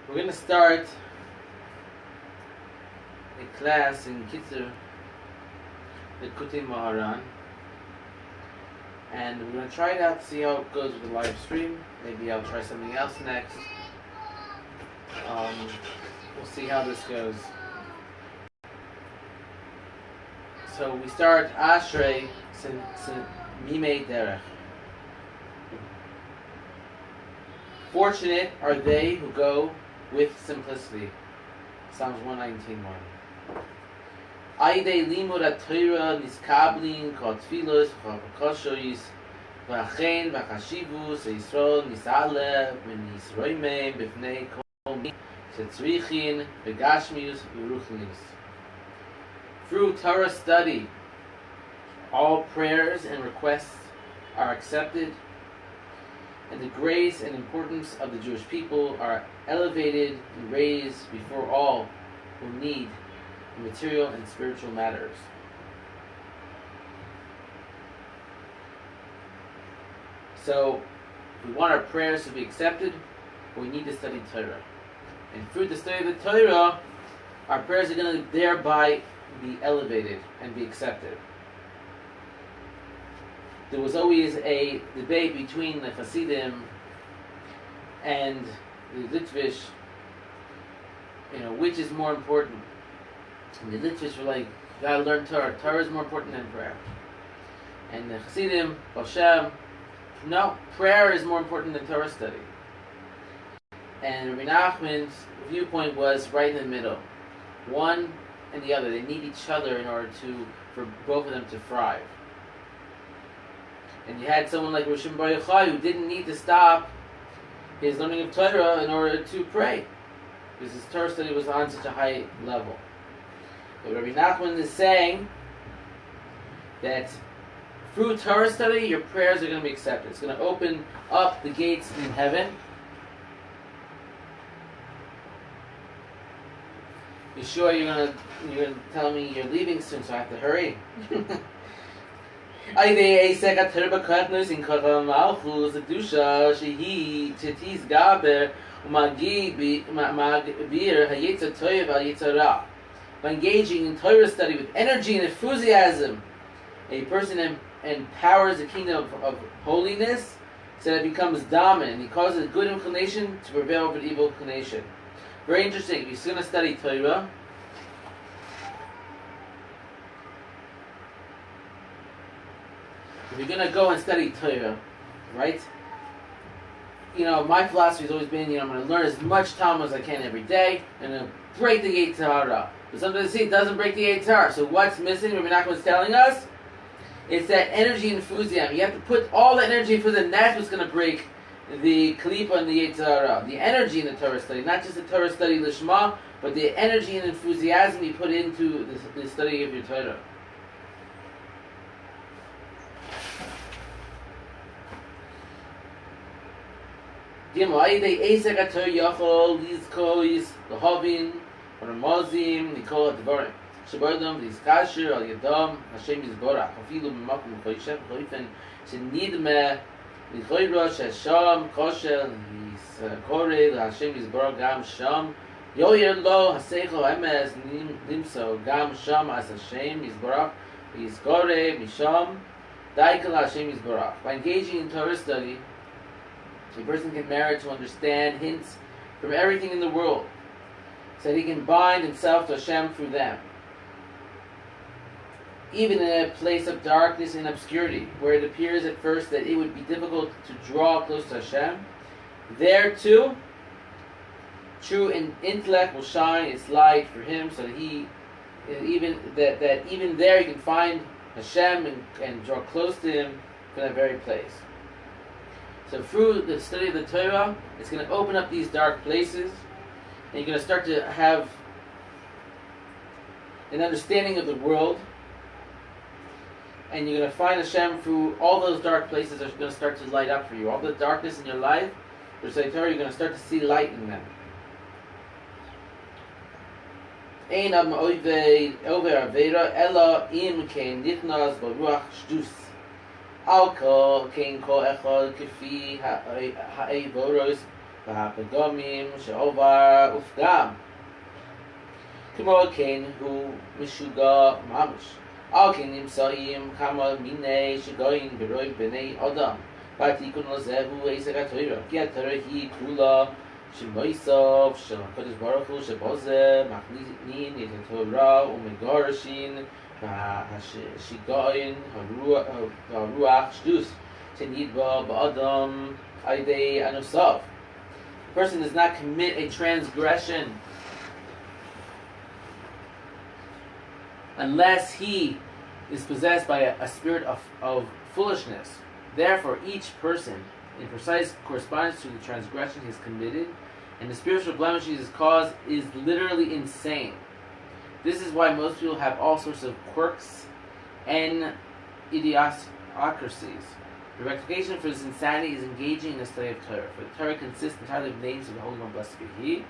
We're going to start a class in Kitzer, Likutey Moharan, and we're going to try it out to see how it goes with the live stream. Maybe I'll try something else next. We'll see how this goes. So we start Ashrei Mimei Derech. Fortunate are they who go with simplicity. Psalms 119:1. Aidei limud ha-Torah niskablin kol tfilos v'koshois v'achen v'chashivus Yisrael nisale v'nisroimem b'fnei kol mi shetzrichin v'gashmius v'ruchnius. Through Torah study, all prayers and requests are accepted, and the grace and importance of the Jewish people are elevated and raised before all who need in material and spiritual matters. So, if we want our prayers to be accepted, we need to study Torah. And through the study of the Torah, our prayers are going to thereby be elevated and be accepted. There was always a debate between the Hasidim and the Litvish, which is more important. And the Litvish were like, you gotta learn Torah. Torah is more important than prayer. And the Hasidim, Hashem, no, prayer is more important than Torah study. And Rebbe Nachman's viewpoint was right in the middle. One and the other. They need each other in order for both of them to thrive. And you had someone like Rosh Bar Yochai who didn't need to stop his learning of Torah in order to pray, because his Torah study was on such a high level. But Rabbi Nachman is saying that through Torah study, your prayers are going to be accepted. It's going to open up the gates in heaven. You sure you're going to tell me you're leaving soon, so I have to hurry? Aidei Eisek Torah b'kachnos in Kachal Malchus Kedusha shehi Tetiz Gaber u'Magibir Hayetzer Toyev al Yetzer Ra. By engaging in Torah study with energy and enthusiasm, a person empowers the kingdom of holiness so that it becomes dominant. He causes good inclination to prevail over evil inclination. Very interesting. If you're going to study Torah, if you're going to go and study Torah, right? My philosophy has always been, I'm going to learn as much Talmud as I can every day, and then break the Yetzirah. But sometimes it doesn't break the Yetzirah. So what's missing? Rabbi Nachman is telling us, it's that energy and enthusiasm. You have to put all the energy for the that's what's going to break the Kalipa and the Yetzirah. The energy in the Torah study, not just the Torah study Lishma, but the energy and enthusiasm you put into the study of your Torah. Gimel Aidei Eisek HaTorah Yachol Lizkois L'Hovin Ramazim Nikol HaDvarim Shebardam Lizkasher Al Yadam Hashem Yizborach Afilu B'makom Choyshem Choyfen Shenidmeh L'Choyra Shesham Koshel Yizkore L'Hashem Yizborach Gam Sham Yoyer Lo Haseicho Emes Nimso Gam Sham As Hashem Yizborach Yizkore Misham Daikel Hashem Yizborach. By engaging in Torah study, a person can merit to understand hints from everything in the world, so that he can bind himself to Hashem through them. Even in a place of darkness and obscurity, where it appears at first that it would be difficult to draw close to Hashem, there too, true intellect will shine its light for him, so that even there he can find Hashem and draw close to Him from that very place. So through the study of the Torah, it's going to open up these dark places, and you're going to start to have an understanding of the world, and you're going to find Hashem through all those dark places that are going to start to light up for you. All the darkness in your life, through study of Torah, you're going to start to see light in them. Ein am over avera ella im kein nichnas baruach shdus. Alko kein ko echol kefi ha'evoros והפגומים שעובר ופגם. כמו כן הוא משוגע ממש. על כן נמצאים כמה מיני שגויים ברוב בני אדם. והתיקון לזה הוא עסק התורה, כי התורה היא כולה שמויסוף של הקדוש ברוך הוא שבזה מכניסין את התורה ומגרשין והשיגעון הרוח שטוס שנדבע באדם על ידי הנוסף. A person does not commit a transgression unless he is possessed by a spirit of foolishness. Therefore, each person, in precise correspondence to the transgression he has committed, and the spiritual blemish he has caused, is literally insane. This is why most people have all sorts of quirks and idiocracies. The rectification for this insanity is engaging in the study of Torah, for the Torah consists entirely of names of the Holy One, blessed be He.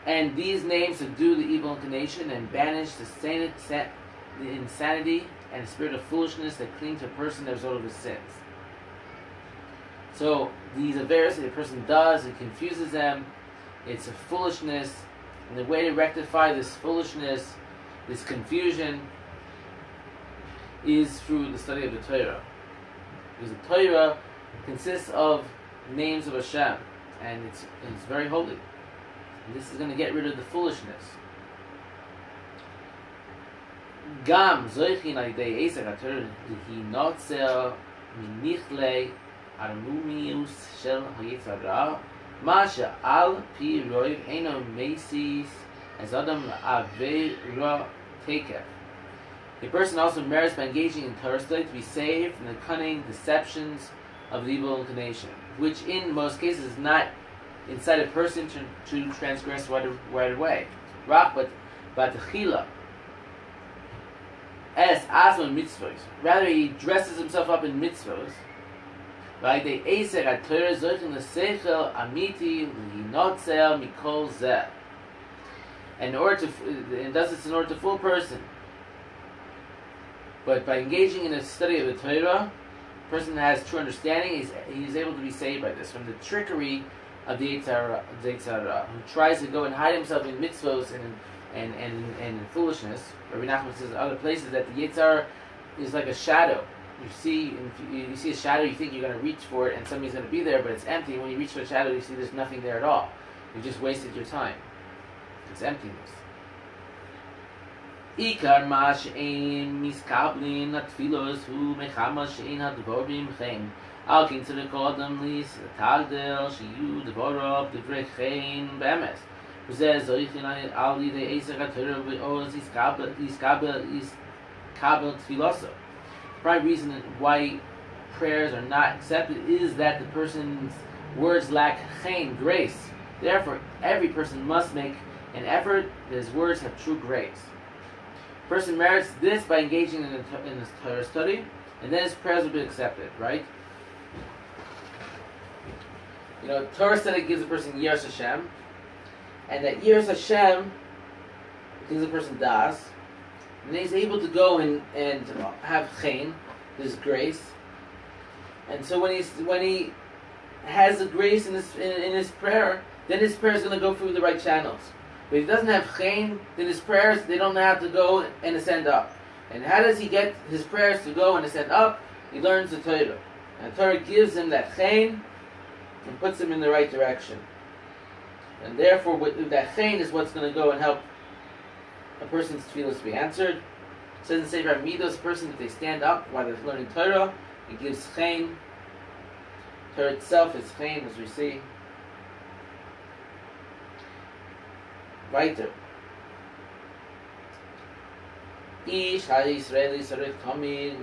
And these names subdue the evil inclination and banish the insanity and the spirit of foolishness that cling to a person as a result of his sins. So these affairs that a person does, it confuses them, it's a foolishness, and the way to rectify this foolishness, this confusion, is through the study of the Torah. Because the Torah consists of names of Hashem, and it's very holy. And this is going to get rid of the foolishness. Gam zoichin al-yedei eser ha-Torah hinotzel minichlei armumius shel ha-yetzer hara ma she'al pi roiv eino mesis as adam la'avera takef. A person also merits by engaging in Torah study to be saved from the cunning deceptions of the evil inclination, which in most cases is not inside a person to transgress right away. Rach but techila es asman mitzvos. Rather, he dresses himself up in mitzvos. Like the eser ha-Torah zoichin l'seichel amiti linotzel mikol zeh. And does this in order to fool a person. But by engaging in the study of the Torah, a person has true understanding. He's able to be saved by this from the trickery of the Yetzer hara, who tries to go and hide himself in mitzvos and in foolishness. Rebbe Nachman says in other places that the Yetzer hara is like a shadow. You see a shadow, you think you're going to reach for it, and somebody's going to be there, but it's empty. When you reach for the shadow, you see there's nothing there at all. You just wasted your time. It's emptiness. Ikar ma she'ein miskablin atfilos hu mechama she'ein hadvorim chen. Al kin tzedek kodam lis tagdel she'yu dvorov divrei chen be'emes. V'zeh zoichin al yidei eser ha-Torah v'oz iskabel tfiloso. The primary reason why prayers are not accepted is that the person's words lack chen, grace. Therefore, every person must make an effort that his words have true grace. A person merits this by engaging in this Torah study, and then his prayers will be accepted, right? You know, Torah study gives a person Yiras Hashem, and that Yiras Hashem gives a person Das, and then he's able to go and have Chen, his grace. And so when he has the grace in his prayer, then his prayer is going to go through the right channels. But if he doesn't have chen, then his prayers, they don't have to go and ascend up. And how does he get his prayers to go and ascend up? He learns the Torah. And the Torah gives him that chen and puts him in the right direction. And therefore, that chen is what's going to go and help a person's tefillos to be answered. It says in Sefer Midos, person, if they stand up while they're learning Torah, it gives chen. Torah itself is chen, as we see. Weiter. Ish ha-Yisraeli tzarich tamid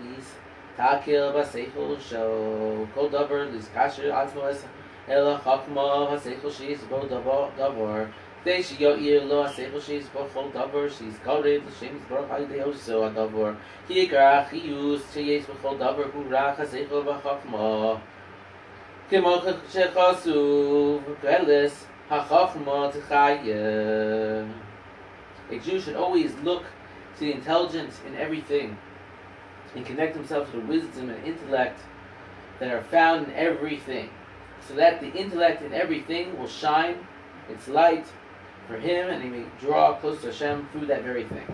takel b'seichel shel kol davar liskasher atzmo es el hachma ha-seichel sheis bo davar k'dei sheyo'ir lo ha-seichel sheis bo chol davar sheis karev l'shem yisbarach al-yedei oso ha-davar ki yikra chiyus sheyesh b'chol davar hu rach ha-seichel v'chachma k'mo shechasuv k'eles. A Jew should always look to the intelligence in everything and connect himself to the wisdom and intellect that are found in everything. so that the intellect in everything will shine its light for him, and he may draw close to Hashem through that very thing.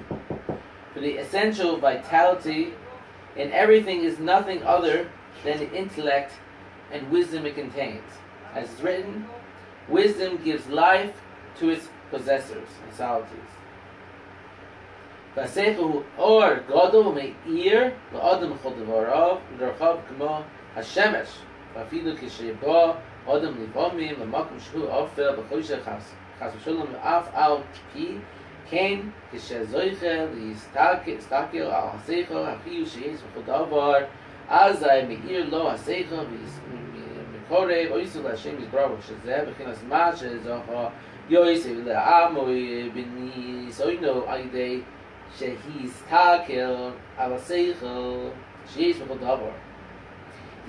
For the essential vitality in everything is nothing other than the intellect and wisdom it contains. As it's written, wisdom gives life to its possessors and solitudes. והשכל אור גדול מאיר לאדם בכל דבריו ודרכיו כמו השמש, ואפילו כשבא אדם לפעמים למקום שהוא אפל בחושך חס ושלום, ואף על פי כן כשזוכה להסתכל על השכל אפילו שיש בכל דבר, אזי מאיר לו השכל ומקורב אויסו להשם יתברך, שזה בחינת מה שזוכה יויסף לעמו בניסיונו על ידי the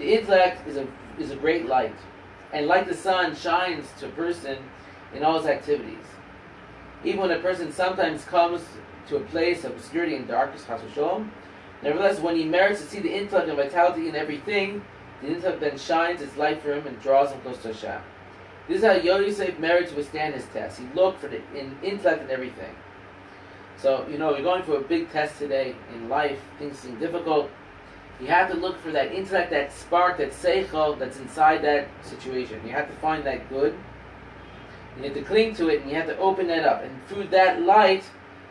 intellect is a great light, and like the sun shines to a person in all his activities. Even when a person sometimes comes to a place of obscurity and darkness, nevertheless, when he merits to see the intellect and vitality in everything, the intellect then shines its light for him and draws him close to Hashem. This is how Yosef merited to withstand his test. He looked for the intellect in everything. So, you're going for a big test today in life, things seem difficult. You have to look for that intellect, that spark, that seichel that's inside that situation. You have to find that good. You have to cling to it, and you have to open that up. And through that light,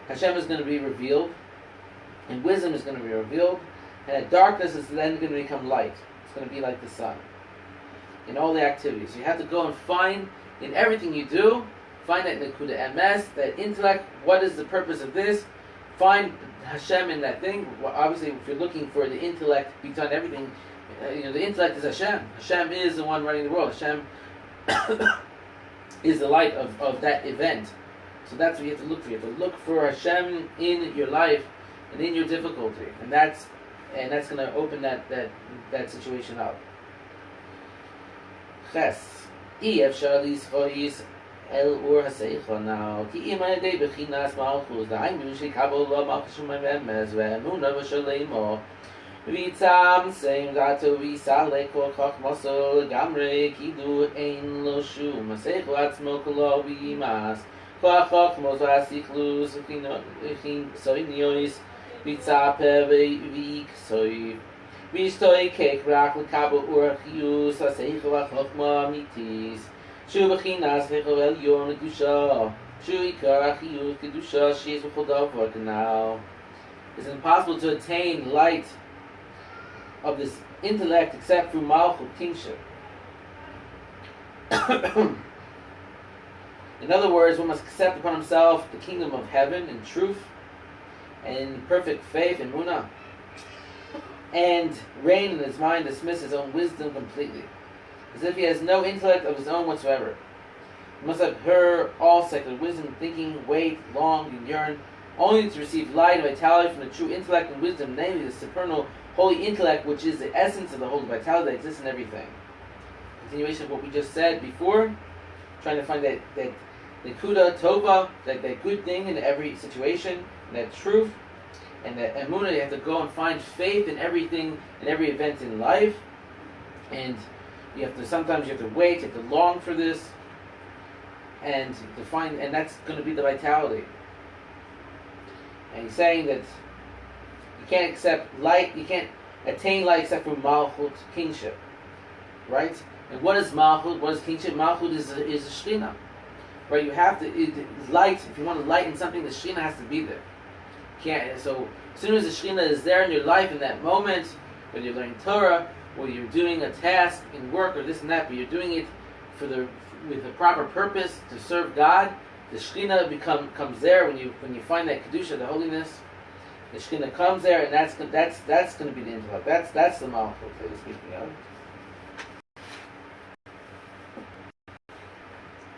Hashem is going to be revealed, and wisdom is going to be revealed, and that darkness is then going to become light. It's going to be like the sun in all the activities. So you have to go and find in everything you do, find that Likutey MS, that intellect, what is the purpose of this? Find Hashem in that thing. Well, obviously, if you're looking for the intellect behind everything, the intellect is Hashem. Hashem is the one running the world. Hashem is the light of that event. So that's what you have to look for. You have to look for Hashem in your life and in your difficulty. And that's going to open that situation up. Ches. El or haseicha now. Ki ima de bechinas malchus. Da ein Mensch kabel lo malchus memes ve emuna v'shalemo. V'itzam seim dato v'isale kol chachmaso gamre kidu ein lo shum. Haseicha atzmo kolo v'imas. Kol chachmos v'asichlus v'chin soiniois v'itzape v'ik soi. V'istoi kek rak l'kabel or chius. Haseicha v'chachma mitis. Shu b'chinas v'chovel yom l'kedusha. Shu ikar achiyus kedusha sheis v'chol davar kanal. It's impossible to attain light of this intellect except through malchut, kingship. In other words, one must accept upon himself the kingdom of heaven in truth and in perfect faith and munah, and reign in his mind, dismiss his own wisdom completely, as if he has no intellect of his own whatsoever. He must abhor all secular wisdom, thinking, wait, long, and yearn, only to receive light and vitality from the true intellect and wisdom, namely the supernal holy intellect, which is the essence of the holy vitality that exists in everything. Continuation of what we just said before, trying to find that nekuda tova, that good thing in every situation, that truth, and that emunah. You have to go and find faith in everything, in every event in life, and sometimes you have to wait, you have to long for this, and to find, and that's going to be the vitality. And he's saying that you can't accept light, you can't attain light except through malchut, kingship, right? And what is malchut? What is kingship? Malchut is a shechina, right? You have to light. If you want to lighten something, the shechina has to be there. Can't. So as soon as the shechina is there in your life in that moment, when you're learning Torah, or you're doing a task in work or this and that, but you're doing it with a proper purpose to serve God, the Shekhinah comes there when you find that kedusha, the holiness. The Shekhinah comes there, and that's going to be the intellect. That's the malchut that he's speaking of.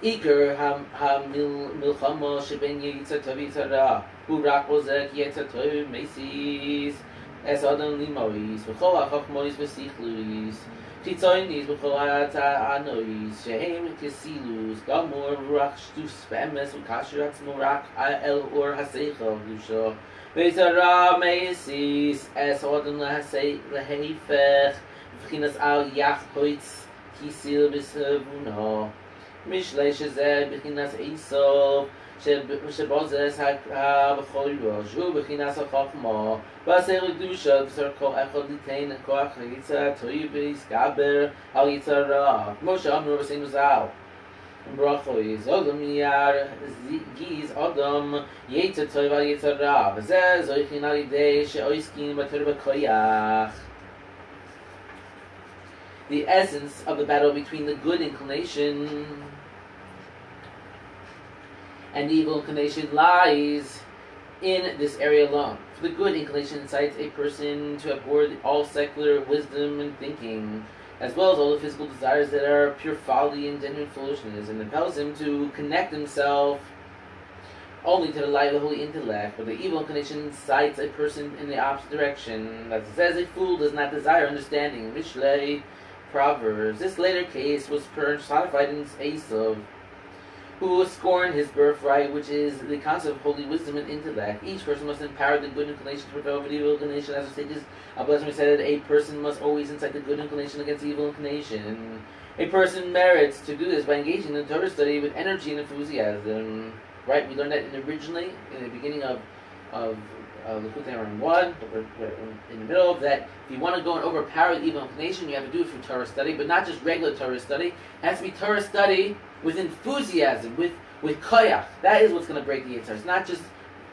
Iker ha-milchama sheben yitzar tov yitzara hu rak bozek yitzar tov mesis es adam limois v'chol ha-chachmois v'sichluis titzoinis v'chol ha-anois shehem kesilus gamor v'rach shtus v'emes v'kasher atzmo rak el or ha-seichel v'lusho v'yitzara mesis es adam leheifech v'chinas al yach hoitz kisil b'sevuno. Mishlei shezeh b'chinas Esav, שבוזס בכל ראש, הוא בחינת החוכמה, ועשה לקדושה, וסר כל אחד ליתן כוח היצר טוב ויסגבר על יצר רע, כמו שאמרו רבנו ז"ל. ברכויס, אדם גיז אדם יצר טוב על יצר רע, וזה זויכין על ידי שעוסקים בתורה בכוח. The essence of the battle between the good inclination and the evil inclination lies in this area alone. For the good inclination incites a person to abhor all secular wisdom and thinking, as well as all the physical desires that are pure folly and genuine foolishness, and impels him to connect himself only to the light of the holy intellect. But the evil inclination incites a person in the opposite direction. As it says, a fool does not desire understanding. Mishlei Proverbs. This later case was personified in Esav, who scorned his birthright, which is the concept of holy wisdom and intellect. Each person must empower the good inclination to prevail over the evil inclination. As the sages of Blessing said, a person must always incite the good inclination against the evil inclination. A person merits to do this by engaging in Torah study with energy and enthusiasm. Right? We learned that originally in the beginning of Likutey 1, in the middle of that. If you want to go and overpower the evil inclination, you have to do it through Torah study, but not just regular Torah study. It has to be Torah study with enthusiasm, with koyach. That is what's going to break the Yitzhar. It's not just,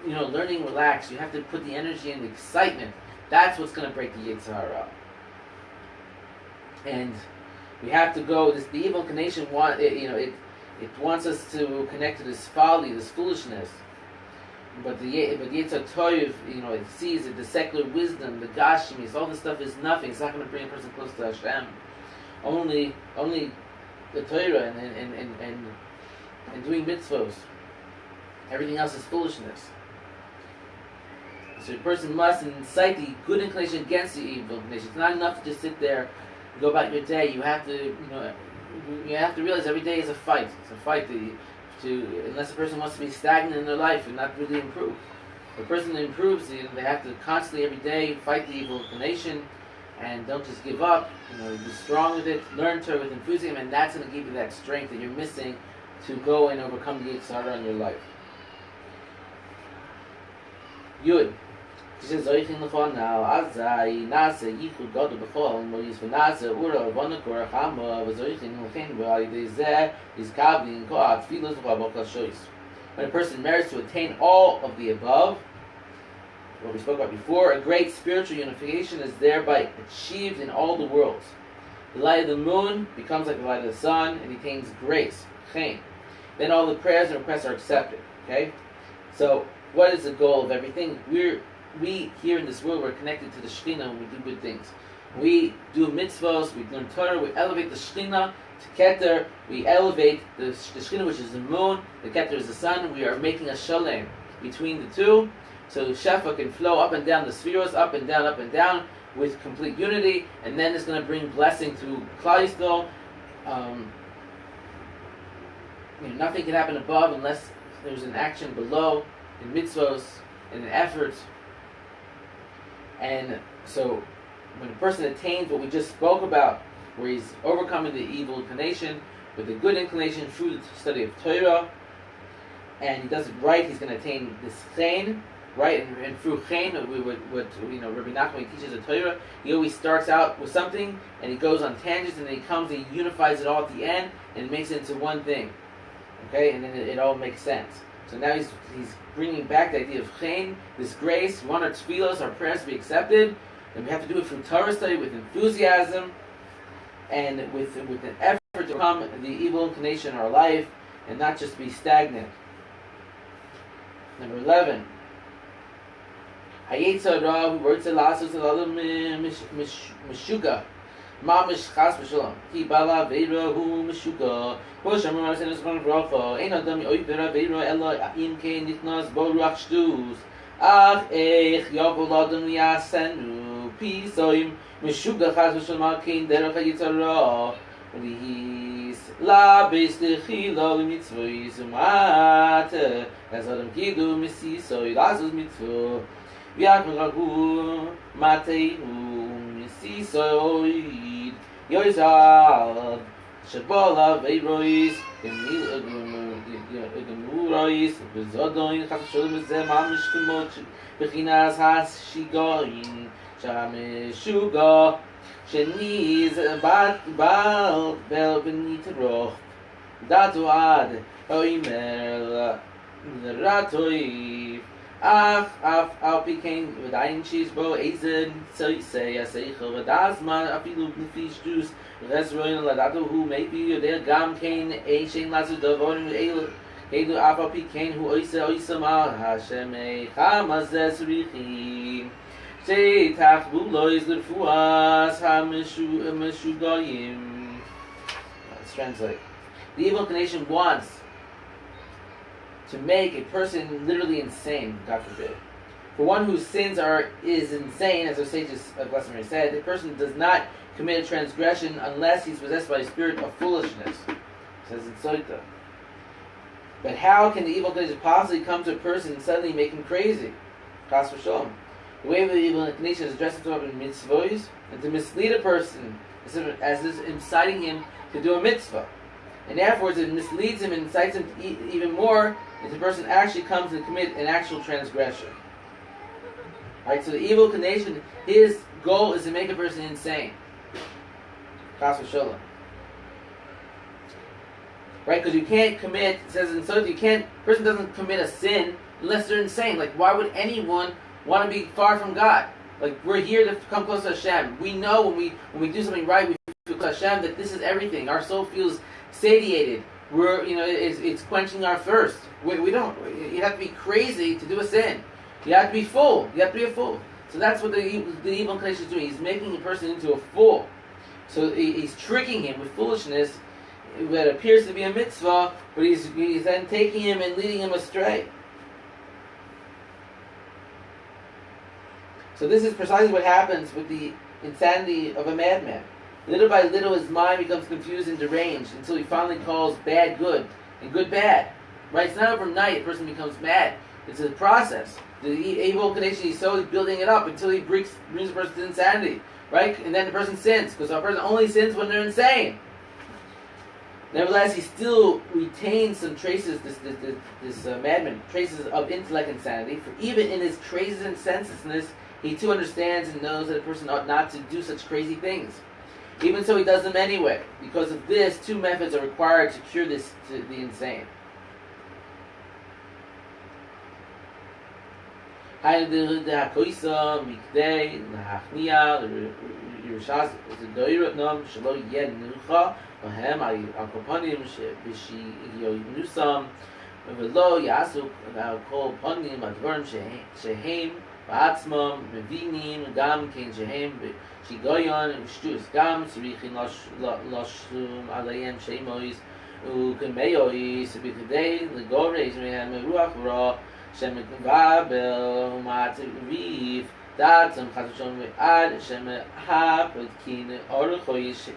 learning relaxed. You have to put the energy and the excitement. That's what's going to break the Yitzhar up. And we have to go, the evil inclination, it wants us to connect to this folly, this foolishness. But the Yitzhar Toiv, it sees that the secular wisdom, the Gashmis, all this stuff is nothing. It's not going to bring a person close to Hashem. Only the Torah and doing mitzvos. Everything else is foolishness. So a person must incite the good inclination against the evil inclination. It's not enough to just sit there and go about your day. You have to, you have to realize every day is a fight. It's a fight unless a person wants to be stagnant in their life and not really improve. The person that improves, they have to constantly every day fight the evil inclination and don't just give up. Be strong with it, learn Torah with enthusiasm, and that's going to give you that strength that you're missing to go and overcome the Yitzhar in your life. Yud. She says, "Zoichin lechon now, azai nase yichud gadu b'chol moyis v'nase ura v'nakor chama v'zoichin lechen v'alidei zeh is kavlin koat filos v'chavok l'shois." When a person merits to attain all of the above, what we spoke about before, a great spiritual unification is thereby achieved in all the worlds. The light of the moon becomes like the light of the sun and attains grace, chen. Then all the prayers and requests are accepted. Okay? So, what is the goal of everything? We here in this world, we're connected to the Shekhinah when we do good things. We do mitzvahs, we learn Torah, we elevate the Shekhinah to Kitzer, we elevate the Shekhinah, which is the moon, the Kitzer is the sun. We are making a shalem between the two, so the Shefa can flow up and down the spheres, up and down, with complete unity, and then it's going to bring blessing to Klal Yisrael. Nothing can happen above unless there's an action below, in mitzvahs, in an effort. And so, when a person attains what we just spoke about, where he's overcoming the evil inclination with the good inclination through the study of Torah, and he does it right, he's going to attain this chen, right? And through chen, what Rebbe Nachman teaches the Torah, he always starts out with something, and he goes on tangents, and then he unifies it all at the end, and makes it into one thing. Okay, and then it all makes sense. So now he's bringing back the idea of chen, this grace. We want our tefillos, our prayers to be accepted, and we have to do it through Torah study with enthusiasm and with an effort to overcome the evil inclination in our life and not just be stagnant. Number 11. Hayetzer Ra, who works at Lasus Alalam Meshuga. Mamish Chas V'Shalom. Ki Bala Veira Hu Meshuga. Kosh Amar Senes Kon Bracha. Ein Adam Yoivera Veira Ela Im Kein Nitnas Bo Ruach Shtuz. Ach Eich Yavol Adam Liyasenu. Pisoim Meshuga Chas V'Shalom Kein Derech Hayetzer Ra. Lihis La Beis Lechila L'Mitzvois Umat. As Adam Kidu Mesisoy Lasus Mitzvah. V'Yakmerahu Mateihu Mesisoy Yoizal Shabala veirois gemurois bezodoin chashulim zeh mamish kemot bechinas hashigoin shameshuga sheniz bat bal bel benitroch datu ad oimer ratoi af became with ein cheese bo ezen so say das man afilu fish juice resroin la datu who maybe der gam kain a shin lasu davon edu af became who oisa ma hashem khamaz zrichi say tachbulo is the fuas hamishu goyim. Let's translate. The evil inclination wants to make a person literally insane, God forbid. For one whose sins is insane, as our sages of Glastonbury said, the person does not commit a transgression unless he's possessed by a spirit of foolishness. It says in Soita. But how can the evil inclination possibly come to a person and suddenly make him crazy? Chas v'sholom. The way of the evil inclination is addressed to him in mitzvahs, and to mislead a person as is inciting him to do a mitzvah. And afterwards it misleads him and incites him even more if the person actually comes to commit an actual transgression. Right, so the evil inclination, his goal is to make a person insane. Chas v'sholom. Right, because you can't commit, it says in Sotah, person doesn't commit a sin unless they're insane. Like, why would anyone want to be far from God? Like, we're here to come close to Hashem. We know when we do something right, we feel close to Hashem, that this is everything. Our soul feels satiated. We're, it's quenching our thirst. We don't. You have to be crazy to do a sin. You have to be full. You have to be a fool. So that's what the evil inclination is doing. He's making a person into a fool. So he's tricking him with foolishness that appears to be a mitzvah, but he's then taking him and leading him astray. So this is precisely what happens with the insanity of a madman. Little by little his mind becomes confused and deranged until he finally calls bad good and good bad. Right? It's not overnight a person becomes mad. It's a process. The evil inclination, he's slowly building it up until he brings the person to insanity. Right? And then the person sins, because a person only sins when they're insane. Nevertheless, he still retains some traces, this madman, traces of intellect insanity, for even in his crazes and senselessness, he too understands and knows that a person ought not to do such crazy things. Even so, he does them anyway. Because of this, two methods are required to cure the insane. בעצמם מבינים גם כן שהם שיגויון ושטוס גם צריכים לשום עליהם שמויס וכמאויס בכדי לגורש מהם רוח רע שמקבל ומעטריף דעתם חדשון ועד שמהפתקין אורחויש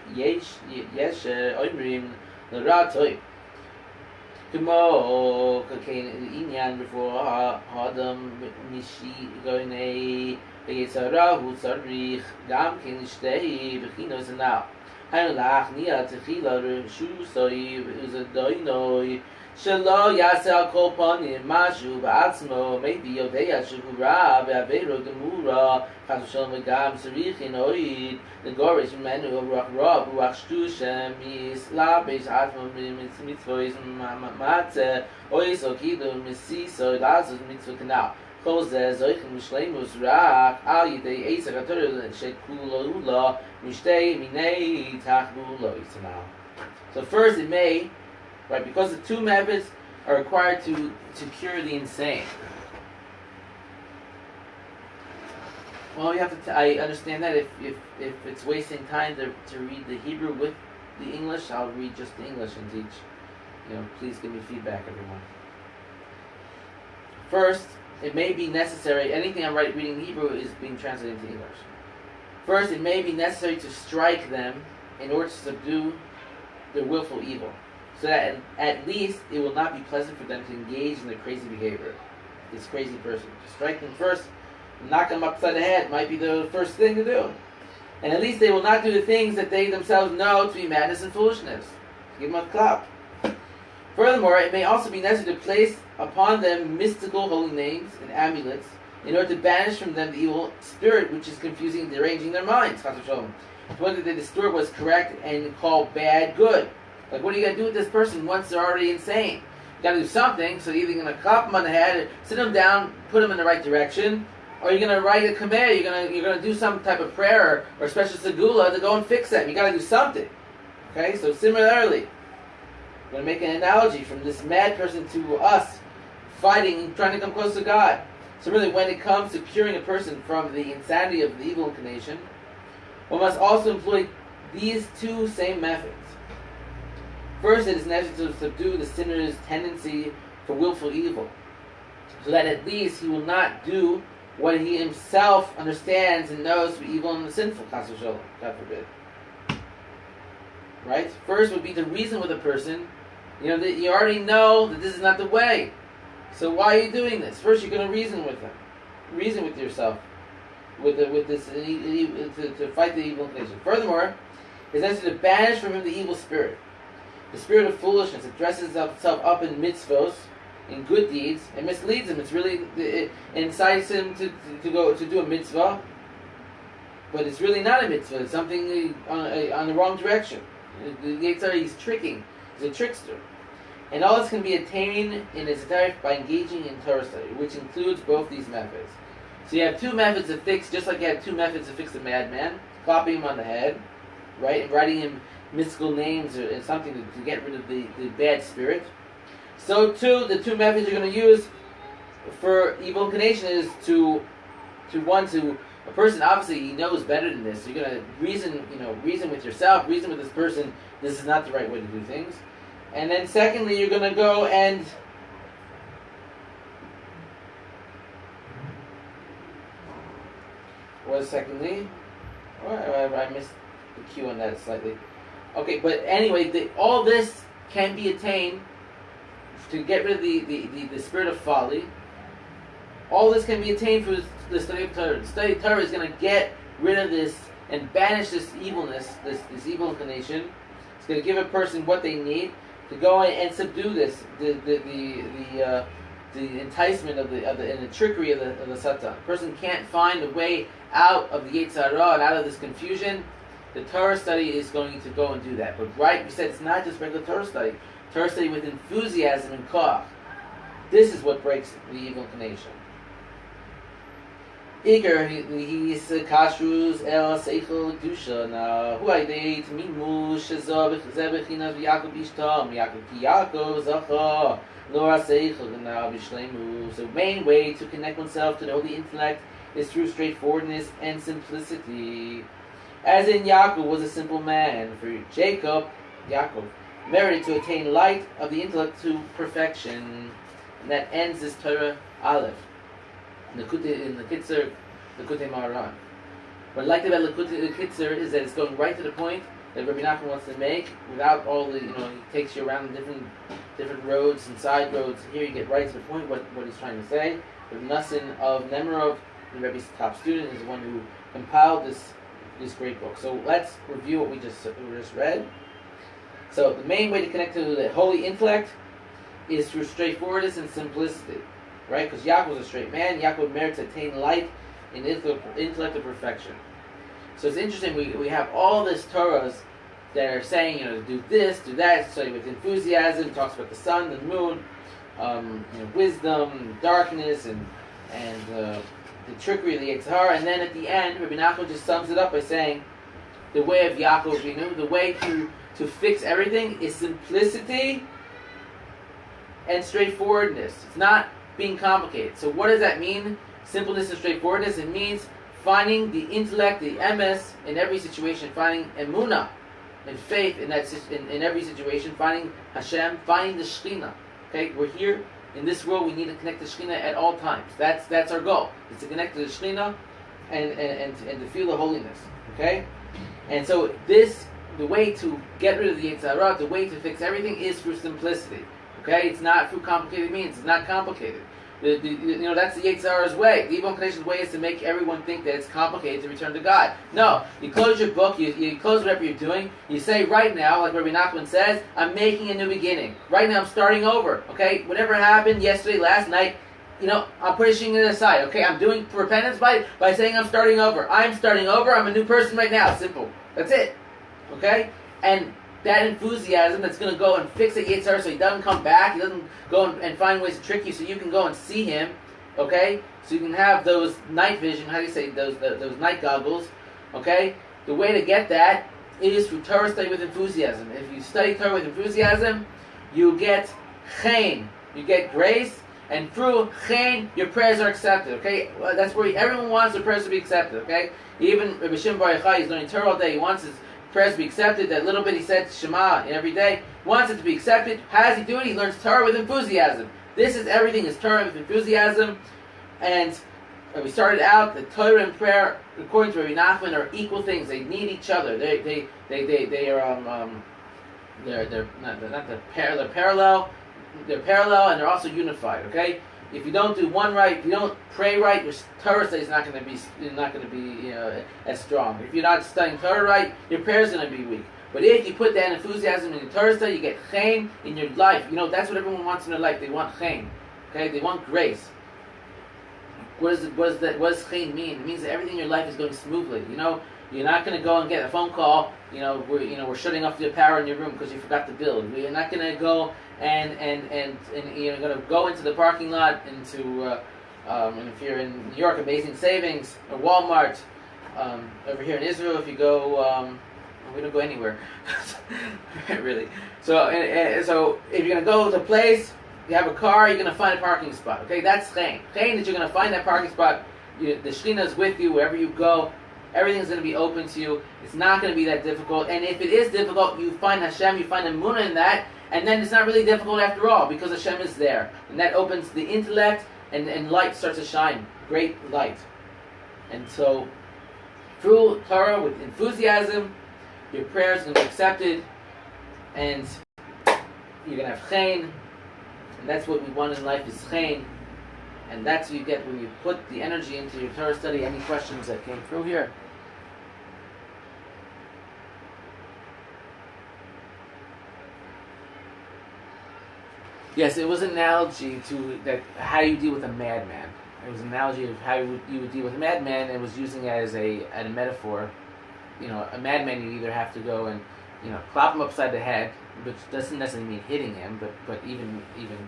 יש אומרים לרעתוי כמו כעניין בפור האדם משיגוני ויצרה הוא צריך גם כן לשתי בחינוס הנ"ל. היינו להכניע תחילה רשוסוי וזדוינוי שלא יעשה על כל פנים משהו בעצמו, maybe יודע שהוא רע ועבירו גמורה, חס ושלום וגם צריך להועיד לגורש ממנו רוח רע ורוח שטוש מסלבש עצמו מצוות מצה או יסו קידום מסיסו לעשות מצוות כנ"ל. כל זה זוכים לשלימוס רק על ידי עשר התורה שכולו לו משתי מיני תחבולו יצנע. So first it may, right, because the two methods are required to cure the insane. Well, you have to. I understand that if it's wasting time to read the Hebrew with the English, I'll read just the English and teach. Please give me feedback, everyone. First, it may be necessary. Anything I'm reading in Hebrew is being translated into English. First, it may be necessary to strike them in order to subdue their willful evil, so that at least it will not be pleasant for them to engage in their crazy behavior. This crazy person. To strike them first, knock them upside the head might be the first thing to do. And at least they will not do the things that they themselves know to be madness and foolishness. Give them a clap. Furthermore, it may also be necessary to place upon them mystical holy names and amulets in order to banish from them the evil spirit which is confusing and deranging their minds. To whether they distort what's correct and call bad good. Like, what are you going to do with this person once they're already insane? You got to do something. So you're either going to clap them on the head, or sit them down, put them in the right direction, or you're going to write a command. You're going to do some type of prayer or special segula to go and fix them. You got to do something. Okay. So similarly, I'm going to make an analogy from this mad person to us fighting, trying to come close to God. So really, when it comes to curing a person from the insanity of the evil inclination, one must also employ these two same methods. First, it is necessary to subdue the sinner's tendency for willful evil, so that at least he will not do what he himself understands and knows to be evil and sinful. God forbid. Right? First would be to reason with a person. You know, that you already know that this is not the way. So why are you doing this? First, you're going to reason with them. Reason with yourself. With this to fight the evil inclination. Furthermore, it's necessary to banish from him the evil spirit. The spirit of foolishness. It dresses itself up in mitzvos, in good deeds, and misleads him. It incites him to do a mitzvah, but it's really not a mitzvah. It's something on the wrong direction. The Kitzer, he's tricking. He's a trickster. And all this can be attained in his life by engaging in Torah study, which includes both these methods. So you have two methods to fix, just like you had two methods to fix the madman: clapping him on the head, right, and writing him mystical names or something to get rid of the bad spirit. So too, the two methods you're going to use for evil inclination is to a person. Obviously, he knows better than this. So you're going to reason with yourself, reason with this person. This is not the right way to do things. And then secondly, you're going to go and secondly? Oh, I missed the cue on that slightly. Okay, but anyway, all this can be attained to get rid of the spirit of folly. All this can be attained through the study of Torah. The study of Torah is going to get rid of this and banish this evilness, this evil inclination. It's going to give a person what they need to go in and subdue this, the enticement of and the trickery of the Satan. A person can't find a way out of the Yetzer Hara and out of this confusion. The Torah study is going to go and do that. But right, we said it's not just regular Torah study. Torah study with enthusiasm and koach. This is what breaks the evil inclination. Iker he's kashrus el seichel dusha na hu aidei tmimu shezah bechinas v'Yaakov ishtam Yaakov ki Yaakov zacha lo seichel na b'shleimu. So the main way to connect oneself to the holy intellect is through straightforwardness and simplicity. As in, Yaakov was a simple man. For Yaakov merited to attain light of the intellect to perfection. And that ends this Torah Aleph. In the Kitzer, Likutey Moharan. What I like about the Kitzer is that it's going right to the point that Rebbe Nachman wants to make, without all the, he takes you around different roads and side roads. Here you get right to the point, what he's trying to say. Rebbe Nassim of Nemirov, the Rebbe's top student, is the one who compiled this great book. So let's review what we just read. So the main way to connect to the holy intellect is through straightforwardness and simplicity, right? Because Yaakov was a straight man. Yaakov merited to attain light in intellect of perfection. So it's interesting. We have all this Torahs that are saying, do this, do that. Study with enthusiasm. Talks about the sun, the moon, wisdom, darkness, and the trickery of the Yetzer Hara. And then at the end, Rebbe Nachman just sums it up by saying, the way of Yaakov, the way to fix everything is simplicity and straightforwardness. It's not being complicated. So what does that mean? Simpleness and straightforwardness. It means finding the intellect, the emes, in every situation, finding emunah and faith in every situation, finding Hashem, finding the Shekhinah. Okay, we're here in this world. We need to connect to Shekhinah at all times. That's our goal. Is to connect to the Shekhinah and to feel the holiness. Okay, and so the way to get rid of the Yetzer Hara, the way to fix everything is through simplicity. Okay, it's not through complicated means. It's not complicated. That's the Yetzirah's way. The evil inclination's way is to make everyone think that it's complicated to return to God. No, you close your book, you close whatever you're doing, you say right now, like Rebbe Nachman says, I'm making a new beginning. Right now I'm starting over, okay? Whatever happened yesterday, last night, I'm pushing it aside, okay? I'm doing repentance by saying I'm starting over. I'm starting over, I'm a new person right now, simple. That's it, okay? And that enthusiasm that's going to go and fix the Yitzhar so he doesn't come back, he doesn't go and find ways to trick you so you can go and see him, okay? So you can have those night vision, how do you say, those night goggles, okay? The way to get that is through Torah study with enthusiasm. If you study Torah with enthusiasm, you get chen, you get grace, and through chen, your prayers are accepted, okay? Well, that's where everyone wants their prayers to be accepted, okay? Even Rebbe Shimon Bar Yochai, he's learning Torah all day, he wants his prayers to be accepted. That little bit he said Shema every day, wants it to be accepted. How does he do it? He learns Torah with enthusiasm. This is everything is Torah with enthusiasm. And we started out the Torah and prayer, according to Rebbe Nachman, are equal things. They need each other. They're parallel. They're parallel and they're also unified. Okay. If you don't do one right, if you don't pray right, your Torah study is not going to be as strong. If you're not studying Torah right, your prayer is going to be weak. But if you put that enthusiasm in your Torah study, you get chen in your life. That's what everyone wants in their life. They want chen. Okay, they want grace. What does chen mean? It means that everything in your life is going smoothly. You're not going to go and get a phone call. We're shutting off the power in your room because you forgot to build. You're not going to go and you're going to go into the parking lot and if you're in New York, Amazing Savings or Walmart. Over here in Israel, if you go, we don't go anywhere, really. So if you're going to go to a place, you have a car, you're going to find a parking spot. Okay, that's chen. Chen that you're going to find that parking spot. The Shekhinah is with you wherever you go. Everything's going to be open to you. It's not going to be that difficult. And if it is difficult, you find Hashem, you find Emunah in that, and then it's not really difficult after all because Hashem is there. And that opens the intellect, and light starts to shine. Great light. And so, through Torah, with enthusiasm, your prayers are going to be accepted, and you're going to have chen, and that's what we want in life is chen. And that's what you get when you put the energy into your Torah study. Any questions that came through here? Yes, it was an analogy to that how you deal with a madman. It was an analogy of how you would deal with a madman, and it was using it as a metaphor. A madman, you either have to go and clap him upside the head, which doesn't necessarily mean hitting him, but even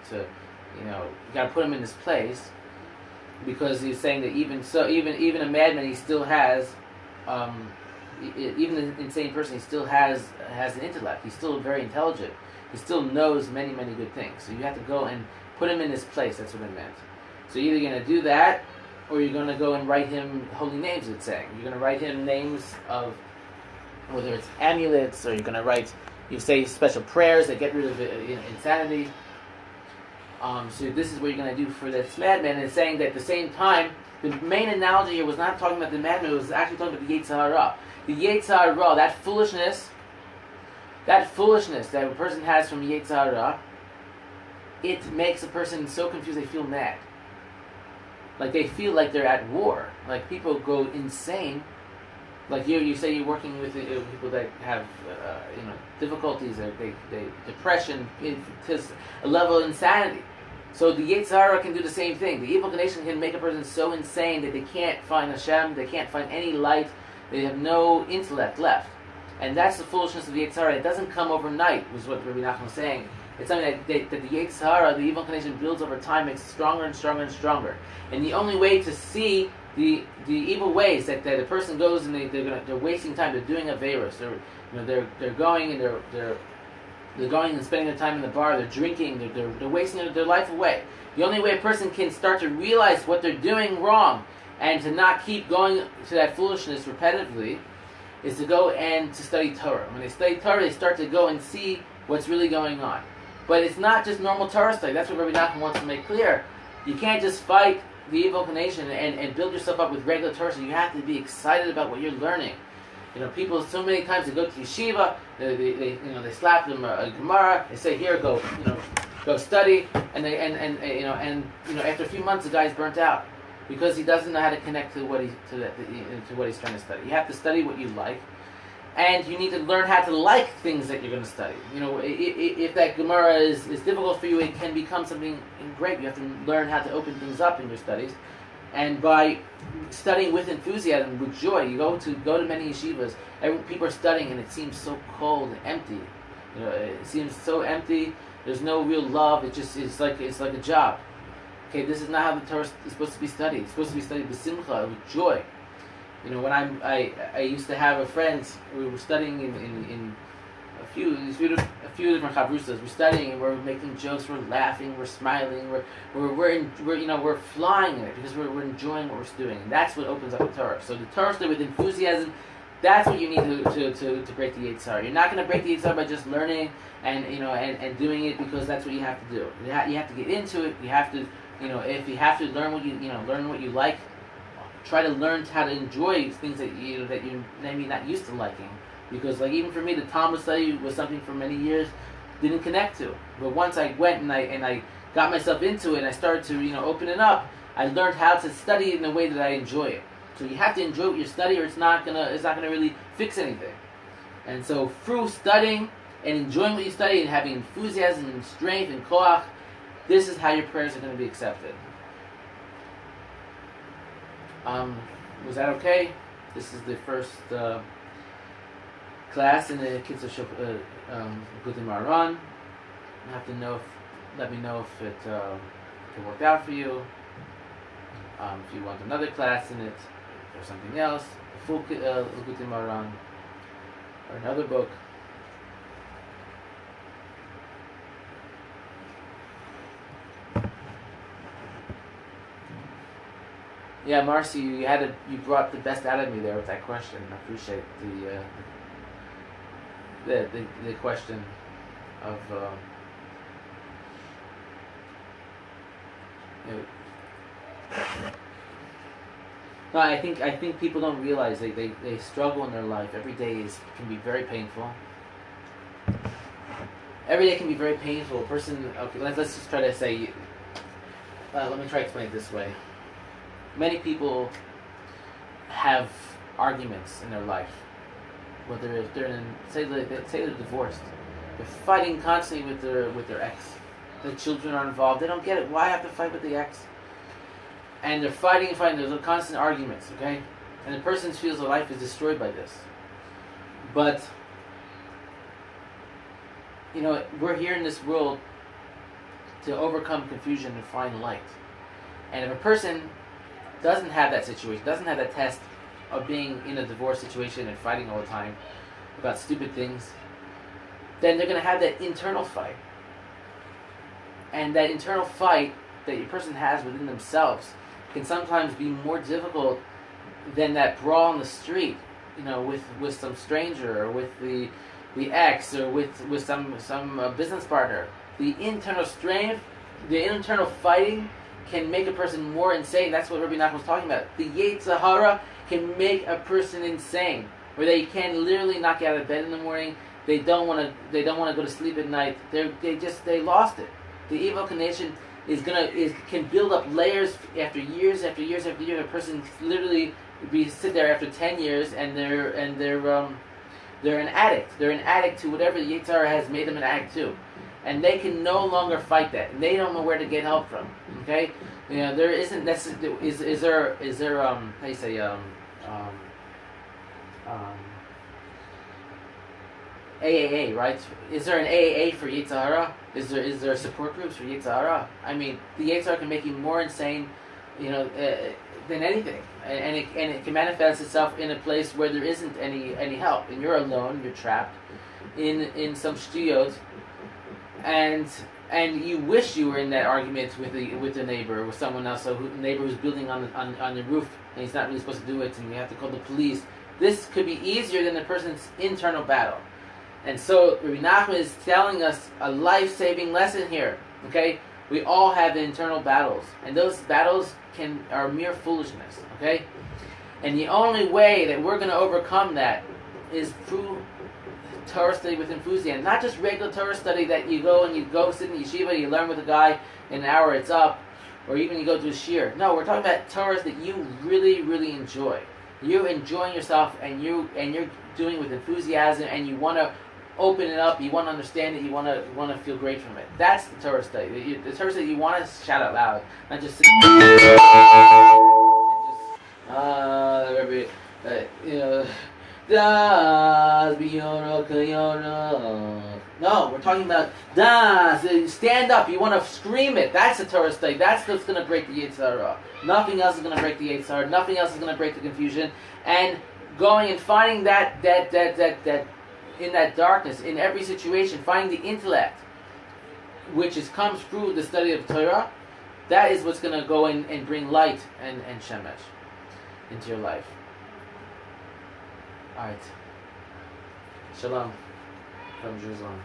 to you got to put him in his place, because he's saying that even a madman, he still has, even an insane person, he still has an intellect. He's still very intelligent. He still knows many, many good things. So you have to go and put him in his place. That's what it meant. So you're either going to do that, or you're going to go and write him holy names, it's saying. You're going to write him names of, whether it's amulets, or you're going to write, you say special prayers that get rid of insanity. So this is what you're going to do for this madman. And it's saying that at the same time, the main analogy here was not talking about the madman, it was actually talking about the Yetzirah. The Yetzirah, that foolishness that a person has from Yetzirah, it makes a person so confused they feel mad. Like they feel like they're at war. Like people go insane. Like you say you're working with people that have difficulties, they depression to a level of insanity. So the Yetzirah can do the same thing. The evil inclination can make a person so insane that they can't find Hashem, they can't find any light, they have no intellect left. And that's the foolishness of the Yetzirah. It doesn't come overnight, was what Rebbe Nachman was saying. It's something that the Yetzirah, the evil inclination, builds over time, makes it stronger and stronger and stronger. And the only way to see the evil ways that the person goes and they're wasting time, they're doing averos, they're going and they're going and spending their time in the bar, they're drinking, they're wasting their life away. The only way a person can start to realize what they're doing wrong and to not keep going to that foolishness repetitively is to go and to study Torah. When they study Torah, they start to go and see what's really going on. But it's not just normal Torah study. That's what Rebbe Nachman wants to make clear. You can't just fight the evil inclination and build yourself up with regular Torah. So you have to be excited about what you're learning. People so many times they go to yeshiva, they slap them a Gemara, they say, here, go go study, and after a few months the guy's burnt out because he doesn't know how to connect to what he's trying to study. You have to study what you like, and you need to learn how to like things that you're going to study. If that Gemara is difficult for you, it can become something great. You have to learn how to open things up in your studies, and by studying with enthusiasm, with joy, you go to many yeshivas. People are studying, and it seems so cold and empty. It seems so empty. There's no real love. It's like a job. Okay, this is not how the Torah is supposed to be studied. It's supposed to be studied with simcha, with joy. When I used to have a friend, we were studying in a few different chavrusas. We're studying and we're making jokes, we're laughing, we're smiling, we're flying in it because we're enjoying what we're doing. And that's what opens up the Torah. So the Torah study with enthusiasm. That's what you need to break the Yitzhar. You're not going to break the Yitzhar by just learning and doing it because that's what you have to do. You have to get into it. You have to if you have to learn what you like. Try to learn how to enjoy things that you're maybe not used to liking, because even for me, the Talmud study was something for many years didn't connect to. But once I went and I got myself into it, and I started to open it up, I learned how to study it in a way that I enjoy it. So you have to enjoy what you study, or it's not gonna really fix anything. And so through studying and enjoying what you study and having enthusiasm and strength and koach, this is how your prayers are going to be accepted. Was that okay? This is the first class in the Kitzer Likutey Moharan. You have to let me know if it worked out for you. If you want another class in it or something else, a full Likutey Moharan or another book. Yeah, Marcy, you brought the best out of me there with that question. I appreciate the question of No, I think people don't realize they struggle in their life. Every day can be very painful. Every day can be very painful. A person, okay, let's just try to say. Let me try to explain it this way. Many people have arguments in their life, whether if they're say they're divorced, they're fighting constantly with their ex. The children are involved. They don't get it. Why have to fight with the ex? And they're fighting. There's constant arguments. Okay, and the person feels their life is destroyed by this. But we're here in this world to overcome confusion and find light. And if a person doesn't have that situation, doesn't have that test of being in a divorce situation and fighting all the time about stupid things, then they're going to have that internal fight. And that internal fight that a person has within themselves can sometimes be more difficult than that brawl on the street, with some stranger or with the ex or with some business partner. The internal strength, the internal fighting can make a person more insane. That's what Rebbe Nachman was talking about. The Yetzer Hara can make a person insane, where they can literally knock you out of bed in the morning. They don't want to go to sleep at night. They lost it. The evil inclination can build up layers after years after years after years. A person literally sit there after 10 years and they're an addict. They're an addict to whatever the Yetzer Hara has made them an addict to. And they can no longer fight that. And they don't know where to get help from. Okay, there isn't. Is there how do you say AAA, right? Is there an AAA for Yetzer Hara? Is there support groups for Yetzer Hara? I mean, the Yetzer Hara can make you more insane, than anything, and it can manifest itself in a place where there isn't any help, and you're alone. You're trapped in some shtiyot. And you wish you were in that argument with the neighbor or with someone else. So the neighbor who's building on the roof and he's not really supposed to do it, and you have to call the police. This could be easier than the person's internal battle. And so Rebbe Nachman is telling us a life-saving lesson here. Okay, we all have internal battles, and those battles are mere foolishness. Okay, and the only way that we're going to overcome that is through Torah study with enthusiasm, not just regular Torah study that you go sit in yeshiva, you learn with a guy in an hour, it's up, or even you go to a shiur. No, we're talking about Torahs that you really, really enjoy. You're enjoying yourself, and you're doing it with enthusiasm, and you want to open it up, you want to understand it, you want to feel great from it. That's the Torah study. The Torah study you want to shout out loud, not just sit No, we're talking about das. Stand up. You want to scream it. That's the Torah study. That's what's going to break the Yitzhara. Nothing else is going to break the Yitzhara. Nothing else is going to break the confusion. And going and finding that in that darkness, in every situation, finding the intellect, which comes through the study of Torah. That is what's going to go in and bring light and shemesh into your life. All right. Shalom from Jerusalem.